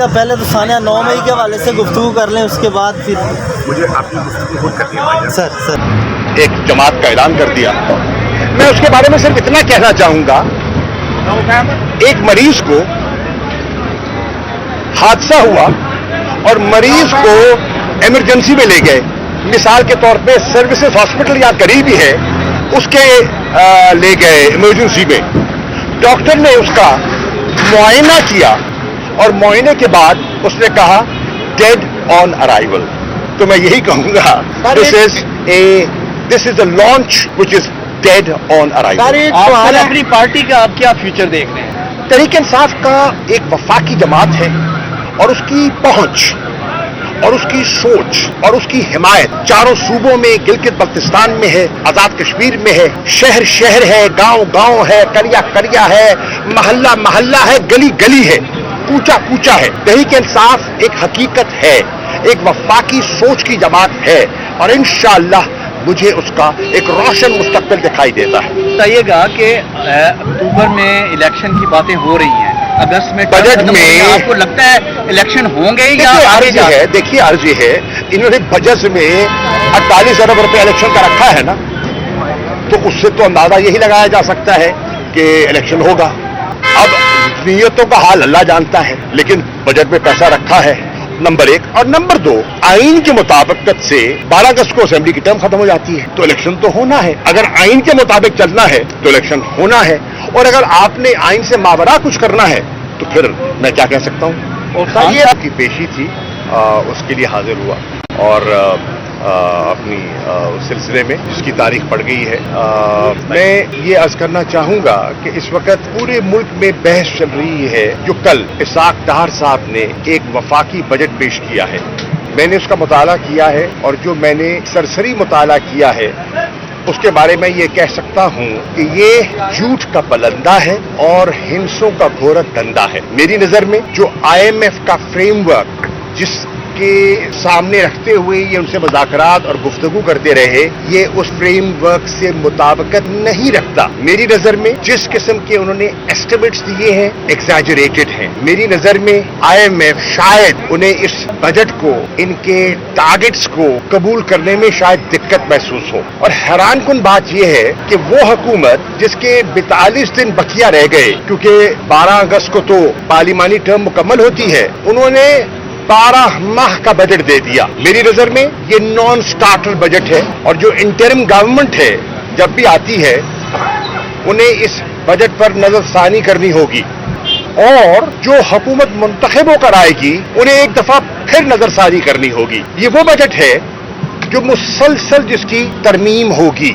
کا پہلے تو ثانیہ 9 مئی کے حوالے سے گفتگو کر لیں, اس کے بعد پھر مجھے آپ کی گفتگو خود کرنی ہے. سر ایک جماعت کا اعلان کر دیا. میں اس کے بارے میں صرف اتنا کہنا چاہوں گا, ایک مریض کو حادثہ ہوا اور مریض کو ایمرجنسی میں لے گئے. مثال کے طور پہ سروسز ہاسپٹل یا قریب ہی ہے, اس کے لے گئے ایمرجنسی میں. ڈاکٹر نے اس کا معائنہ کیا اور معائنے کے بعد اس نے کہا ڈیڈ آن ارائیول. تو میں یہی کہوں گا دس از اے لانچ وچ از ڈیڈ آن ارائیول. آپ اپنی پارٹی کا آپ کیا فیوچر دیکھ رہے ہیں؟ تحریک انصاف کا ایک وفاقی جماعت ہے اور اس کی پہنچ اور اس کی سوچ اور اس کی حمایت چاروں صوبوں میں, گلگت بلتستان میں ہے, آزاد کشمیر میں ہے, شہر شہر ہے, گاؤں گاؤں ہے, کریا کریا ہے, محلہ محلہ ہے, گلی گلی ہے, کوچا کوچا ہے. تحریک انصاف ایک حقیقت ہے, ایک وفاقی سوچ کی جماعت ہے اور انشاءاللہ مجھے اس کا ایک روشن مستقبل دکھائی دیتا ہے. بتائیے گا کہ اکتوبر میں الیکشن کی باتیں ہو رہی ہیں, اگست میں بجٹ میں آپ کو لگتا ہے الیکشن ہوں گے یا عرض ہے؟ دیکھیے عرض یہ ہے, انہوں نے بجٹ میں 48 ارب روپے الیکشن کا رکھا ہے نا, تو اس سے تو اندازہ یہی لگایا جا سکتا ہے کہ الیکشن ہوگا. اب نیتوں کا حال اللہ جانتا ہے, لیکن بجٹ میں پیسہ رکھا ہے, نمبر 1. اور نمبر 2, آئین کے مطابقت سے 12 اگست کو اسمبلی کی ٹرم ختم ہو جاتی ہے, تو الیکشن تو ہونا ہے. اگر آئین کے مطابق چلنا ہے تو الیکشن ہونا ہے, اور اگر آپ نے آئین سے ماورا کچھ کرنا ہے تو پھر میں کیا کہہ سکتا ہوں. اور یہ آپ کی پیشی تھی, اس کے لیے حاضر ہوا اور اپنی سلسلے میں جس کی تاریخ پڑ گئی ہے. میں یہ عرض کرنا چاہوں گا کہ اس وقت پورے ملک میں بحث چل رہی ہے. جو کل اسحاق ڈار صاحب نے ایک وفاقی بجٹ پیش کیا ہے, میں نے اس کا مطالعہ کیا ہے, اور جو میں نے سرسری مطالعہ کیا ہے اس کے بارے میں یہ کہہ سکتا ہوں کہ یہ جھوٹ کا پلندہ ہے اور ہنسوں کا گھورک دھندا ہے. میری نظر میں جو IMF کا فریم ورک جس کے سامنے رکھتے ہوئے یہ ان سے مذاکرات اور گفتگو کرتے رہے, یہ اس فریم ورک سے مطابقت نہیں رکھتا. میری نظر میں جس قسم کے انہوں نے ایسٹیمیٹس دیے ہیں ایگزیجریٹڈ ہیں. میری نظر میں IMF شاید انہیں اس بجٹ کو, ان کے ٹارگٹس کو قبول کرنے میں شاید دقت محسوس ہو. اور حیران کن بات یہ ہے کہ وہ حکومت جس کے 42 دن بقیہ رہ گئے, کیونکہ 12 اگست کو تو پارلیمانی ٹرم مکمل ہوتی ہے, انہوں نے 12 ماہ کا بجٹ دے دیا. میری نظر میں یہ نان سٹارٹر بجٹ ہے, اور جو انٹرم گورنمنٹ ہے جب بھی آتی ہے انہیں اس بجٹ پر نظر ثانی کرنی ہوگی, اور جو حکومت منتخب ہو کر آئے گی انہیں ایک دفعہ پھر نظر ثانی کرنی ہوگی. یہ وہ بجٹ ہے جو مسلسل جس کی ترمیم ہوگی.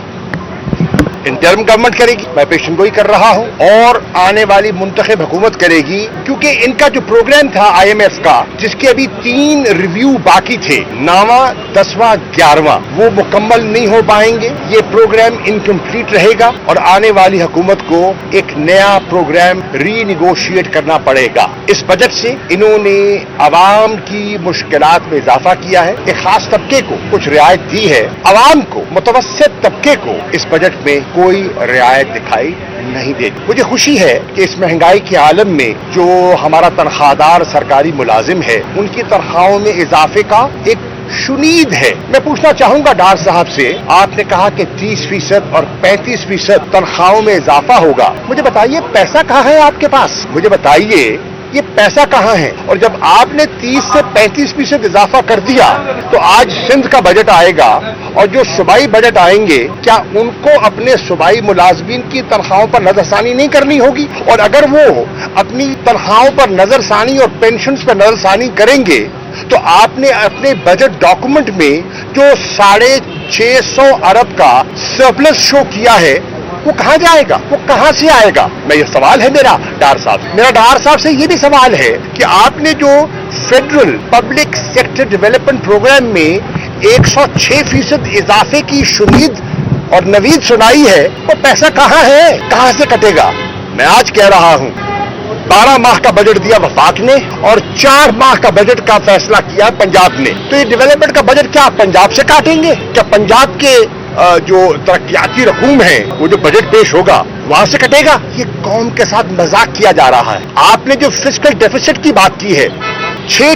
انٹرم گورنمنٹ کرے گی, میں پیشن گوئی کر رہا ہوں, اور آنے والی منتخب حکومت کرے گی, کیونکہ ان کا جو پروگرام تھا IMF کا, جس کے ابھی 3 ریویو باقی تھے, 9واں 10واں 11واں, وہ مکمل نہیں ہو پائیں گے. یہ پروگرام انکمپلیٹ رہے گا اور آنے والی حکومت کو ایک نیا پروگرام ری نیگوشیٹ کرنا پڑے گا. اس بجٹ سے انہوں نے عوام کی مشکلات میں اضافہ کیا ہے, ایک خاص طبقے کو کچھ رعایت دی ہے, عوام کو, متوسط طبقے کو اس بجٹ میں کوئی رعایت دکھائی نہیں دیتی. مجھے خوشی ہے کہ اس مہنگائی کے عالم میں جو ہمارا تنخواہ دار سرکاری ملازم ہے, ان کی تنخواہوں میں اضافے کا ایک شنید ہے. میں پوچھنا چاہوں گا ڈار صاحب سے, آپ نے کہا کہ 30% اور 35% تنخواہوں میں اضافہ ہوگا. مجھے بتائیے پیسہ کہاں ہے آپ کے پاس؟ مجھے بتائیے یہ پیسہ کہاں ہے؟ اور جب آپ نے 30 سے 35% اضافہ کر دیا تو آج سندھ کا بجٹ آئے گا, اور جو صوبائی بجٹ آئیں گے, کیا ان کو اپنے صوبائی ملازمین کی تنخواہوں پر نظر ثانی نہیں کرنی ہوگی؟ اور اگر وہ اپنی تنخواہوں پر نظر ثانی اور پینشنز پر نظر ثانی کریں گے تو آپ نے اپنے بجٹ ڈاکومنٹ میں جو 650 ارب کا سرپلس شو کیا ہے وہ کہاں جائے گا؟ وہ کہاں سے آئے گا؟ میں یہ سوال ہے میرا ڈار صاحب سے یہ بھی سوال ہے کہ آپ نے جو federal public sector development programme میں 106% اضافے کی شنید اور نوید سنائی ہے, وہ پیسہ کہاں ہے؟ کہاں سے کٹے گا؟ میں آج کہہ رہا ہوں 12 ماہ کا بجٹ دیا وفاق نے اور 4 ماہ کا بجٹ کا فیصلہ کیا پنجاب نے. تو یہ ڈیولپمنٹ کا بجٹ کیا پنجاب سے کاٹیں گے؟ کیا پنجاب کے جو ترقیاتی رقوم ہیں وہ جو بجٹ پیش ہوگا وہاں سے کٹے گا؟ یہ قوم کے ساتھ مذاق کیا جا رہا ہے. آپ نے جو فسکل ڈیفیسٹ کی بات کی ہے 6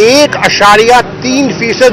1.3%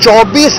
24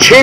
6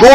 2